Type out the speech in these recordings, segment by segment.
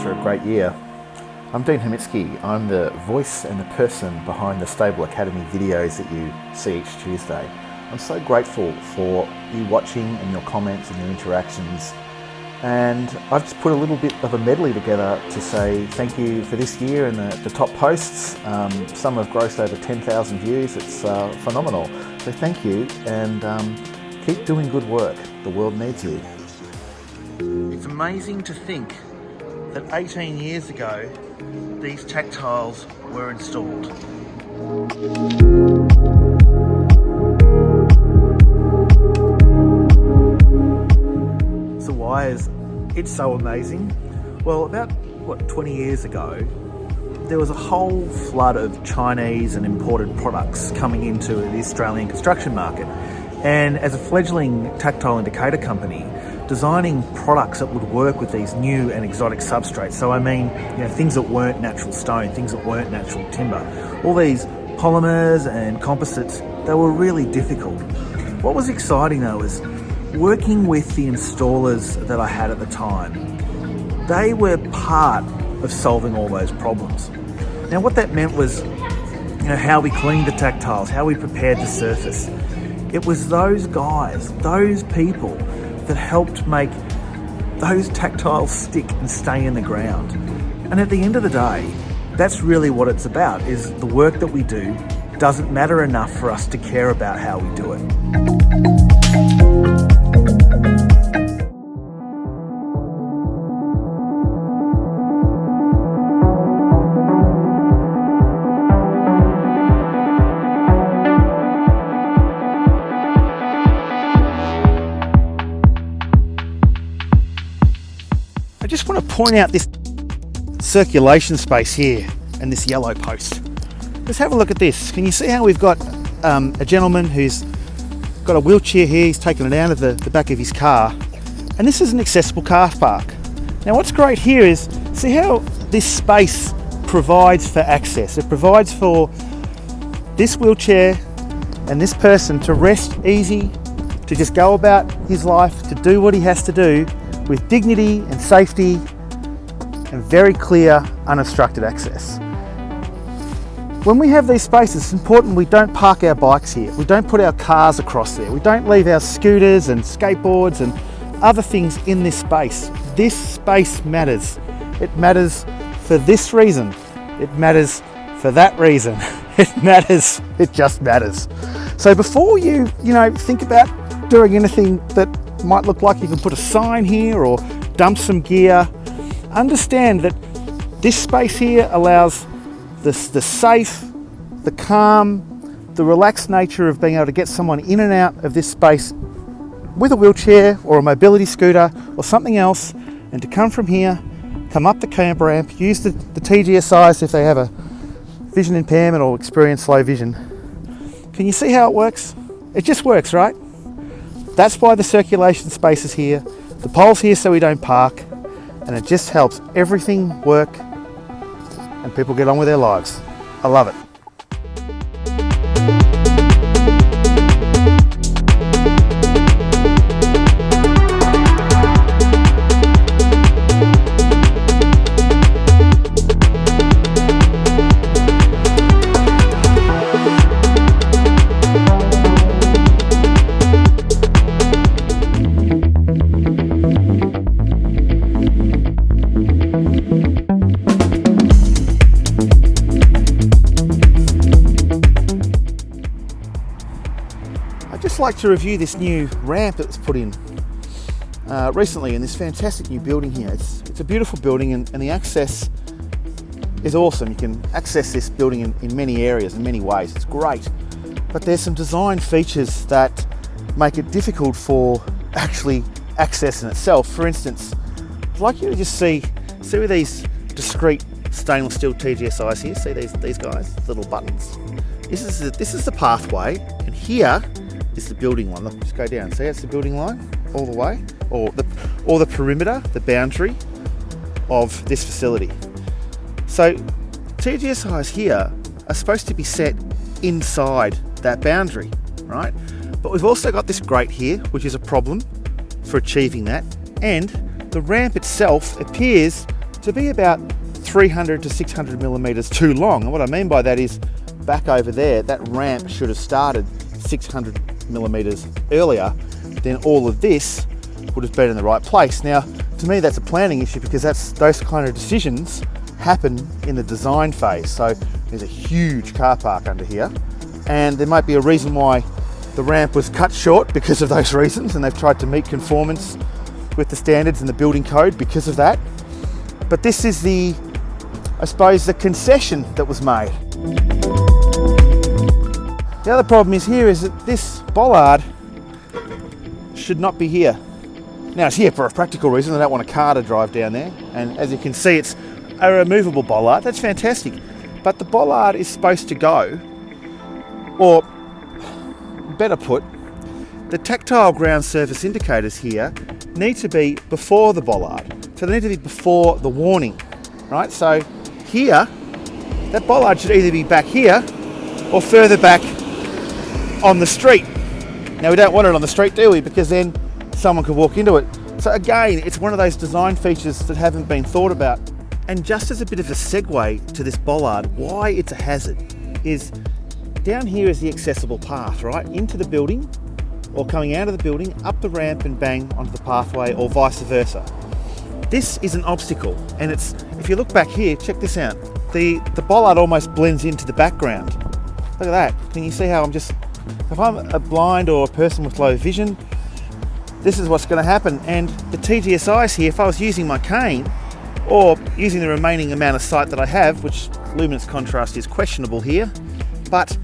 for a great year. I'm Dean Homicki. I'm the voice and the person behind the Staebl Academy videos that you see each Tuesday. I'm so grateful for you watching and your comments and your interactions. And I've just put a little bit of a medley together to say thank you for this year and the top posts. Some have grossed over 10,000 views. It's phenomenal. So thank you, and keep doing good work. The world needs you. It's amazing to think that 18 years ago, these tactiles were installed. So why is it so amazing? Well, about 20 years ago, there was a whole flood of Chinese and imported products coming into the Australian construction market. And as a fledgling tactile indicator company, designing products that would work with these new and exotic substrates. So I mean, things that weren't natural stone, things that weren't natural timber. All these polymers and composites, they were really difficult. What was exciting though is working with the installers that I had at the time. They were part of solving all those problems. Now what that meant was, how we cleaned the tactiles, how we prepared the surface. It was those guys, those people that helped make those tactiles stick and stay in the ground. And at the end of the day, that's really what it's about, is the work that we do doesn't matter enough for us to care about how we do it. I just want to point out this circulation space here and this yellow post. Just have a look at this. Can you see how we've got a gentleman who's got a wheelchair here? He's taken it out of the back of his car, and this is an accessible car park. Now what's great here is, see how this space provides for access. It provides for this wheelchair and this person to rest easy, to just go about his life, to do what he has to do with dignity and safety and very clear, unobstructed access. When we have these spaces, it's important we don't park our bikes here. We don't put our cars across there. We don't leave our scooters and skateboards and other things in this space. This space matters. It matters for this reason. It matters for that reason. It matters. It just matters. So before you think about doing anything that might look like you can put a sign here or dump some gear, understand that this space here allows the safe, the calm, the relaxed nature of being able to get someone in and out of this space with a wheelchair or a mobility scooter or something else, and to come from here, come up the camp ramp, use the TGSIs if they have a vision impairment or experience low vision. Can you see how it works? It just works, right? That's why the circulation space is here. The pole's here so we don't park, and it just helps everything work and people get on with their lives. I love it. I'd just like to review this new ramp that was put in recently in this fantastic new building here. It's a beautiful building, and the access is awesome. You can access this building in many areas, in many ways. It's great. But there's some design features that make it difficult for actually access in itself. For instance, I'd like you to just see with these discrete stainless steel TGSIs here. See these guys, little buttons. This is the pathway, and here is the building line. Look, just go down. See, it's the building line all the way, or the perimeter, the boundary of this facility. So TGSIs here are supposed to be set inside that boundary, right? But we've also got this grate here, which is a problem for achieving that, and the ramp itself appears to be about 300 to 600 millimeters too long. And what I mean by that is back over there, that ramp should have started 600 millimeters earlier, then all of this would have been in the right place. Now, to me, that's a planning issue because those kind of decisions happen in the design phase. So there's a huge car park under here, and there might be a reason why the ramp was cut short because of those reasons, and they've tried to meet conformance with the standards and the building code because of that. But this is I suppose, the concession that was made. The other problem is that this bollard should not be here. Now, it's here for a practical reason. I don't want a car to drive down there, and as you can see, it's a removable bollard. That's fantastic, but the bollard is supposed to go, or better put, the tactile ground surface indicators here need to be before the bollard. So they need to be before the warning, right? So here, that bollard should either be back here or further back on the street. Now, we don't want it on the street, do we? Because then someone could walk into it. So again, it's one of those design features that haven't been thought about. And just as a bit of a segue to this bollard, why it's a hazard is down here is the accessible path, right? Into the building, or coming out of the building, up the ramp and bang onto the pathway, or vice versa. This is an obstacle, and if you look back here, check this out. The bollard almost blends into the background. Look at that. Can you see how if I'm a blind or a person with low vision, this is what's going to happen. And the TGSIs here, if I was using my cane, or using the remaining amount of sight that I have, which luminance contrast is questionable here, but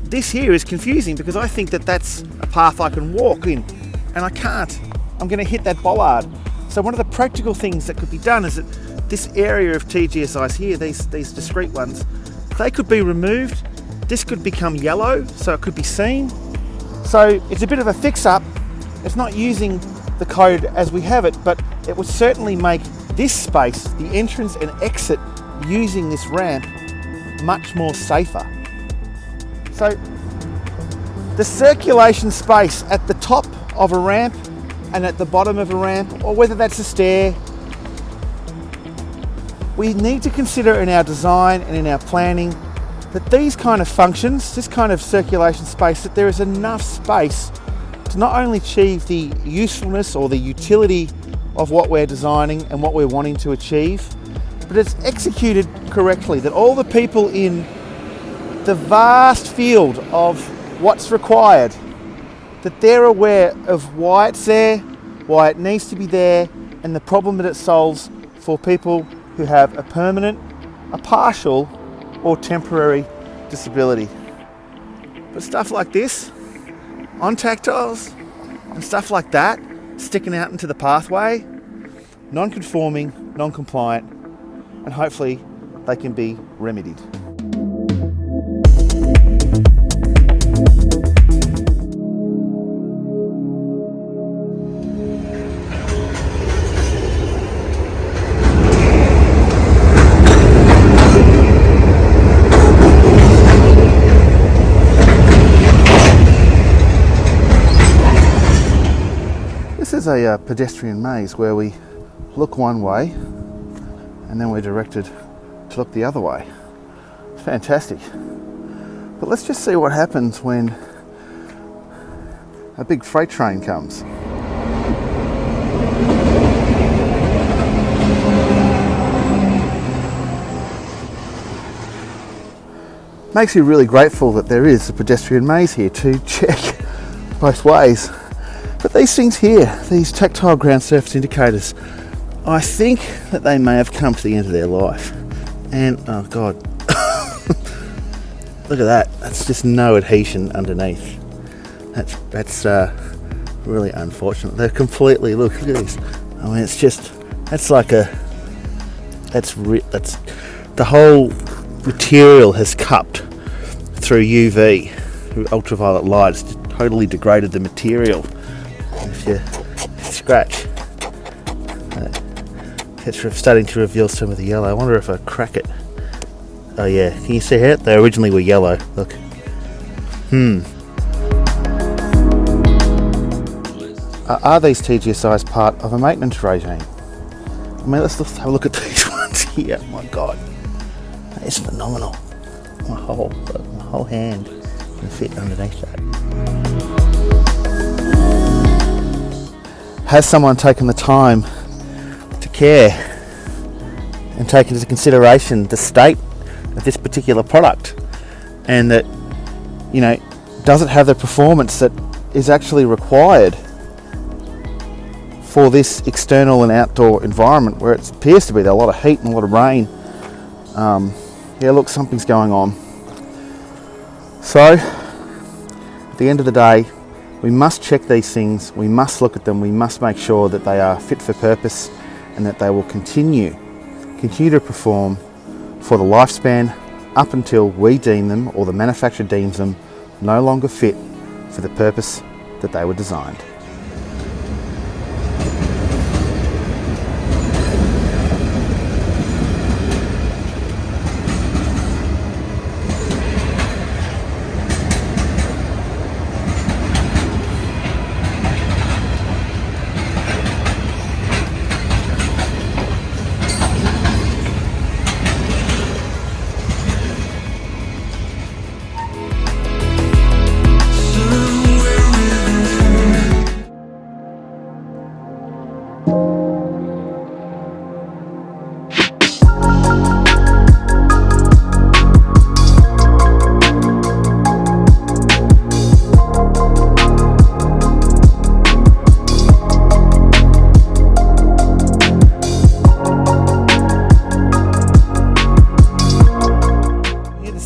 this here is confusing because I think that that's a path I can walk in, and I can't. I'm going to hit that bollard. So one of the practical things that could be done is that this area of TGSIs here, these discrete ones, they could be removed. This could become yellow, so it could be seen. So it's a bit of a fix-up. It's not using the code as we have it, but it would certainly make this space, the entrance and exit using this ramp, much more safer. So the circulation space at the top of a ramp and at the bottom of a ramp, or whether that's a stair, we need to consider in our design and in our planning that these kind of functions, this kind of circulation space, that there is enough space to not only achieve the usefulness or the utility of what we're designing and what we're wanting to achieve, but it's executed correctly, that all the people in the vast field of what's required, that they're aware of why it's there, why it needs to be there, and the problem that it solves for people who have a permanent, a partial, or temporary disability. But stuff like this, on tactiles, and stuff like that, sticking out into the pathway, non-conforming, non-compliant, and hopefully they can be remedied. This is a pedestrian maze where we look one way and then we're directed to look the other way. It's fantastic. But let's just see what happens when a big freight train comes. Makes you really grateful that there is a pedestrian maze here to check both ways. But these things here, these tactile ground surface indicators, I think that they may have come to the end of their life. And, oh God, look at that. That's just no adhesion underneath. That's really unfortunate. They're completely, look at this. I mean, it's just, that's the whole material has cupped through UV, through ultraviolet light. It's totally degraded the material. If you scratch, it's starting to reveal some of the yellow. I wonder if I crack it. Oh yeah, can you see it? They originally were yellow. Look. Are these TGSIs part of a maintenance regime? I mean, let's have a look at these ones here. My God, that is phenomenal. My whole hand can fit underneath that. Has someone taken the time to care and take into consideration the state of this particular product, and that, you know, does it have the performance that is actually required for this external and outdoor environment where it appears to be a lot of heat and a lot of rain? Yeah, look, something's going on. So at the end of the day, we must check these things, we must look at them, we must make sure that they are fit for purpose and that they will continue to perform for the lifespan up until we deem them, or the manufacturer deems them, no longer fit for the purpose that they were designed.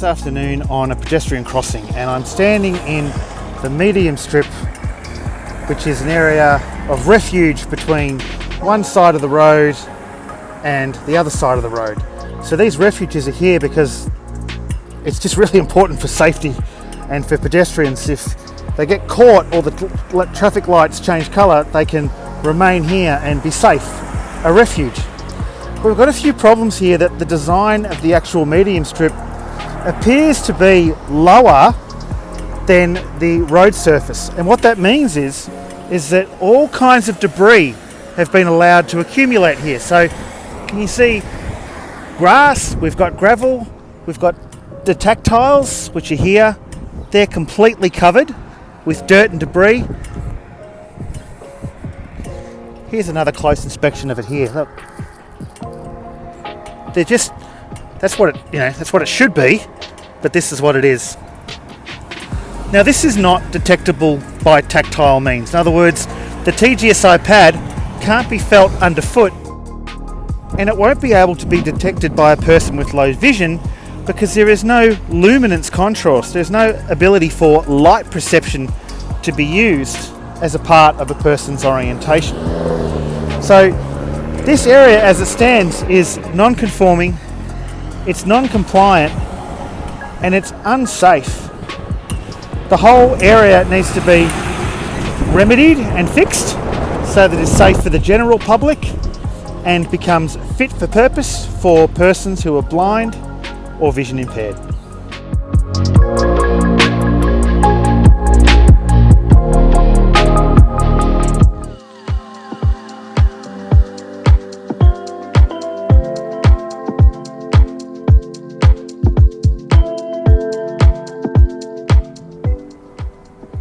Afternoon on a pedestrian crossing, and I'm standing in the medium strip, which is an area of refuge between one side of the road and the other side of the road. So these refuges are here because it's just really important for safety and for pedestrians. If they get caught or the traffic lights change colour, they can remain here and be safe, a refuge. But we've got a few problems here, that the design of the actual medium strip appears to be lower than the road surface, and what that means is that all kinds of debris have been allowed to accumulate here. So can you see grass, we've got gravel, we've got the tactiles which are here, they're completely covered with dirt and debris. Here's another close inspection of it here. Look, they're just, that's what it should be, but this is what it is. Now this is not detectable by tactile means. In other words, the TGSI pad can't be felt underfoot, and it won't be able to be detected by a person with low vision because there is no luminance contrast. There's no ability for light perception to be used as a part of a person's orientation. So this area as it stands is non-conforming, it's non-compliant, and it's unsafe. The whole area needs to be remedied and fixed so that it's safe for the general public and becomes fit for purpose for persons who are blind or vision impaired.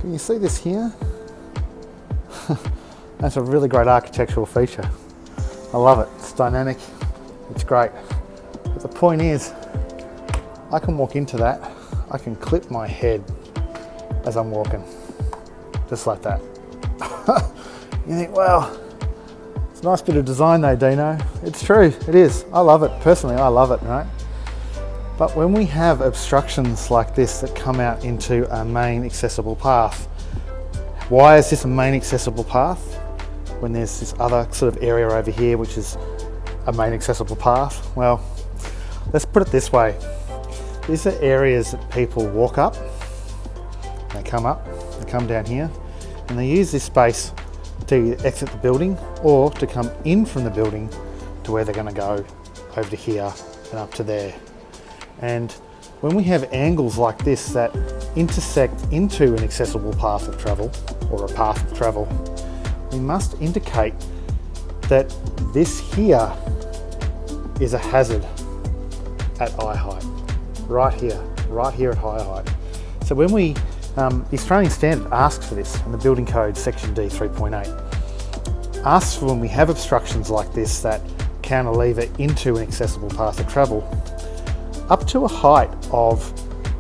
Can you see this here? That's a really great architectural feature. I love it. It's dynamic. It's great. But the point is, I can walk into that. I can clip my head as I'm walking, just like that. You think, well, it's a nice bit of design though, Dino. It's true. It is. I love it. Personally, I love it, right? But when we have obstructions like this that come out into a main accessible path, why is this a main accessible path when there's this other sort of area over here which is a main accessible path? Well, let's put it this way. These are areas that people walk up, they come up, they come down here, and they use this space to exit the building or to come in from the building to where they're going to go over to here and up to there. And when we have angles like this that intersect into an accessible path of travel or a path of travel, we must indicate that this here is a hazard at eye height, right here at high height. So when we, the Australian standard asks for this, and the building code section D 3.8 asks for when we have obstructions like this that cantilever into an accessible path of travel, up to a height of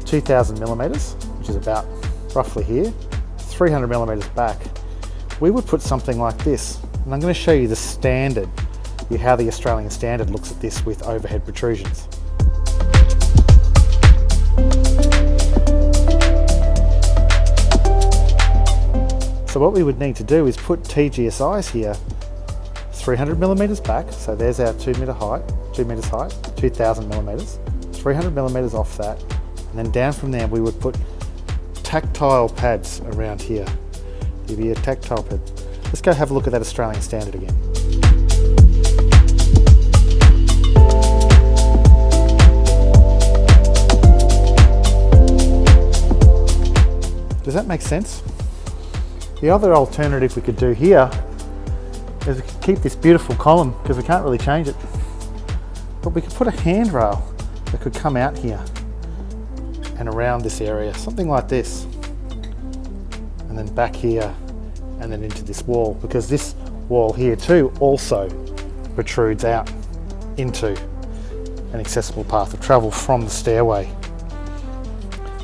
2,000 millimeters, which is about roughly here, 300 millimeters back, we would put something like this. And I'm going to show you the standard, how the Australian standard looks at this with overhead protrusions. So what we would need to do is put TGSIs here 300 millimeters back, so there's our 2 meters height, 2,000 millimeters, 300 millimeters off that, and then down from there we would put tactile pads around here. Give you a tactile pad. Let's go have a look at that Australian standard again. Does that make sense? The other alternative we could do here is we could keep this beautiful column, because we can't really change it, but we could put a handrail that could come out here and around this area, something like this, and then back here and then into this wall, because this wall here too also protrudes out into an accessible path of travel from the stairway.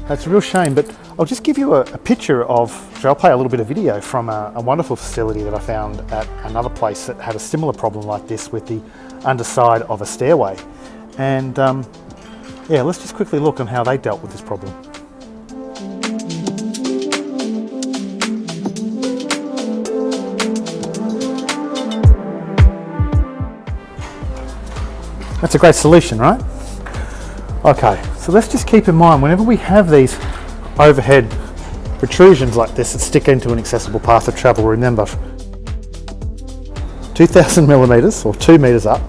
That's a real shame, but I'll just give you a picture of, I'll play a little bit of video from a wonderful facility that I found at another place that had a similar problem like this with the underside of a stairway. And yeah, let's just quickly look on how they dealt with this problem. That's a great solution, right? Okay, so let's just keep in mind, whenever we have these overhead protrusions like this that stick into an accessible path of travel, remember 2,000 millimeters or 2 meters up,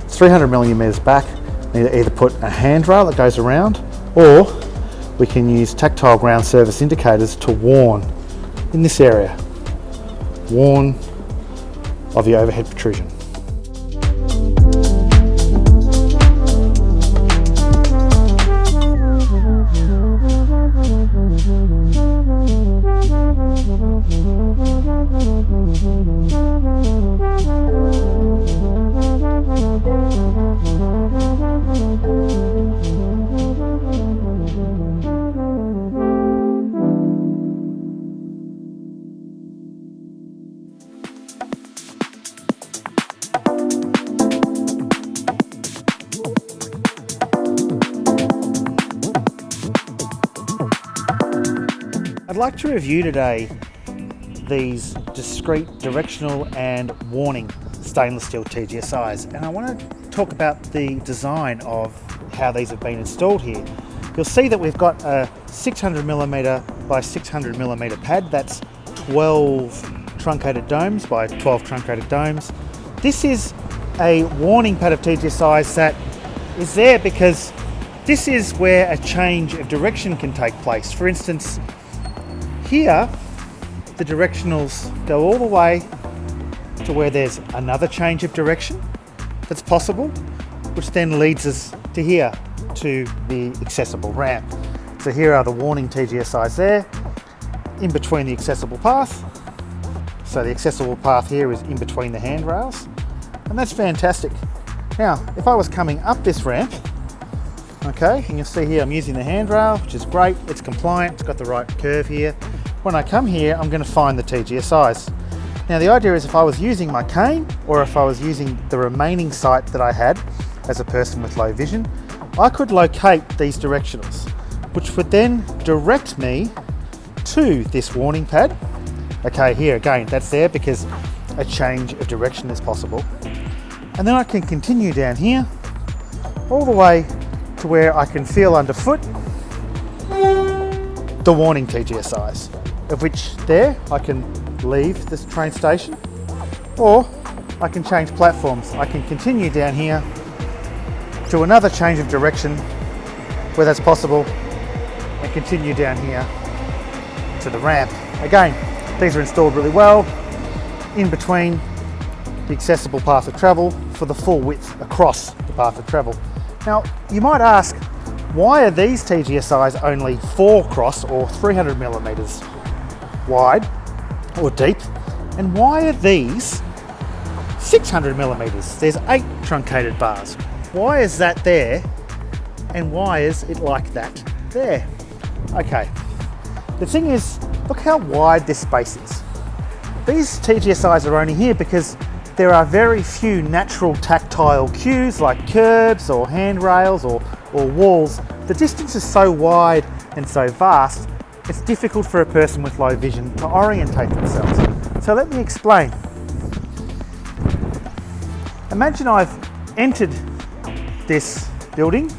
300 millimeters back, need to either put a handrail that goes around, or we can use tactile ground surface indicators to warn in this area, warn of the overhead protrusion. I'd like to review today these discrete directional and warning stainless steel TGSIs, and I want to talk about the design of how these have been installed here. You'll see that we've got a 600mm by 600mm pad. That's 12 truncated domes by 12 truncated domes. This is a warning pad of TGSIs that is there because this is where a change of direction can take place. For instance, here the directionals go all the way to where there's another change of direction that's possible, which then leads us to here, to the accessible ramp. So here are the warning TGSIs there, in between the accessible path. So the accessible path here is in between the handrails, and that's fantastic. Now, if I was coming up this ramp, okay, and you'll see here I'm using the handrail, which is great, it's compliant, it's got the right curve here. When I come here, I'm going to find the TGSIs. Now the idea is if I was using my cane, or if I was using the remaining sight that I had as a person with low vision, I could locate these directionals, which would then direct me to this warning pad. Okay, here again, that's there because a change of direction is possible. And then I can continue down here, all the way to where I can feel underfoot the warning TGSIs, of which there I can leave this train station, or I can change platforms. I can continue down here to another change of direction where that's possible, and continue down here to the ramp. Again, these are installed really well in between the accessible path of travel for the full width across the path of travel. Now, you might ask, why are these TGSIs only 4 cross or 300 millimeters wide or deep? And why are these 600 millimeters? There's 8 truncated bars. Why is that there? And why is it like that there? Okay, the thing is, look how wide this space is. These TGSIs are only here because there are very few natural tactile cues like curbs or handrails or walls. The distance is so wide and so vast, it's difficult for a person with low vision to orientate themselves. So let me explain. Imagine I've entered this building.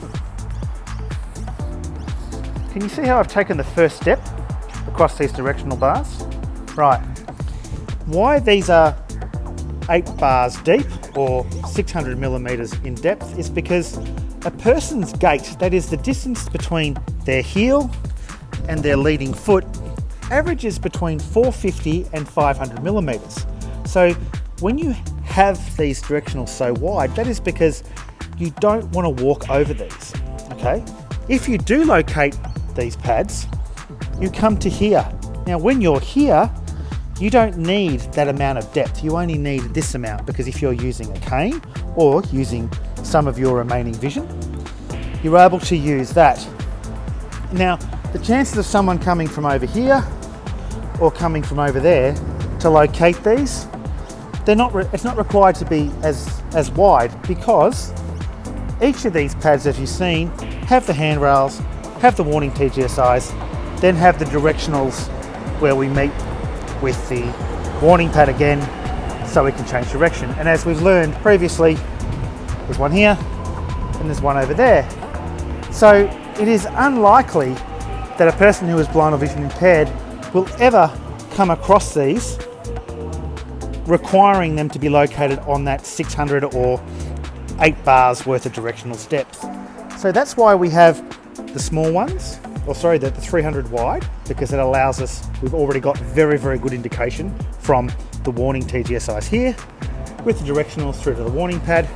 Can you see how I've taken the first step across these directional bars? Right. Why these are 8 bars deep or 600 millimeters in depth is because a person's gait, that is the distance between their heel and their leading foot, averages between 450 and 500 millimeters. So when you have these directionals so wide, that is because you don't want to walk over these, okay? If you do locate these pads, you come to here. Now when you're here, you don't need that amount of depth. You only need this amount, because if you're using a cane or using some of your remaining vision, you're able to use that. Now, the chances of someone coming from over here or coming from over there to locate these, it's not required to be as wide, because each of these pads, as you've seen, have the handrails, have the warning TGSIs, then have the directionals where we meet with the warning pad again so we can change direction. And as we've learned previously, there's one here and there's one over there. So it is unlikely that a person who is blind or vision impaired will ever come across these requiring them to be located on that 600 or 8 bars worth of directional depth. So that's why we have the small ones, or sorry, the 300 wide, because it allows us, we've already got very, very good indication from the warning TGSIs here with the directionals through to the warning pad.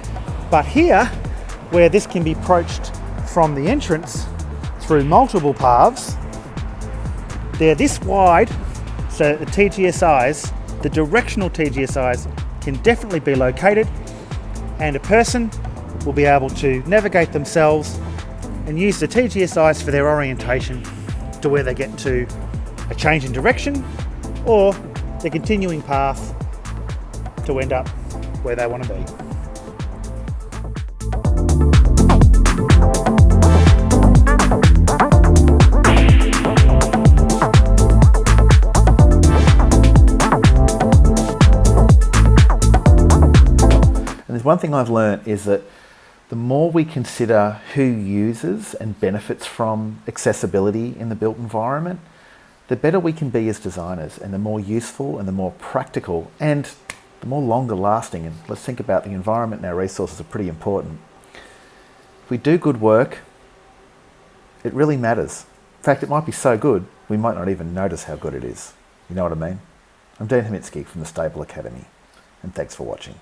But here, where this can be approached from the entrance through multiple paths, they're this wide, so the TGSIs, the directional TGSIs, can definitely be located, and a person will be able to navigate themselves and use the TGSIs for their orientation to where they get to a change in direction or the continuing path to end up where they want to be. And there's one thing I've learned is that the more we consider who uses and benefits from accessibility in the built environment, the better we can be as designers, and the more useful and the more practical and the more longer lasting. And let's think about the environment and our resources are pretty important. If we do good work, it really matters. In fact, it might be so good, we might not even notice how good it is. You know what I mean? I'm Dan Homicki from the Staebl Academy, and thanks for watching.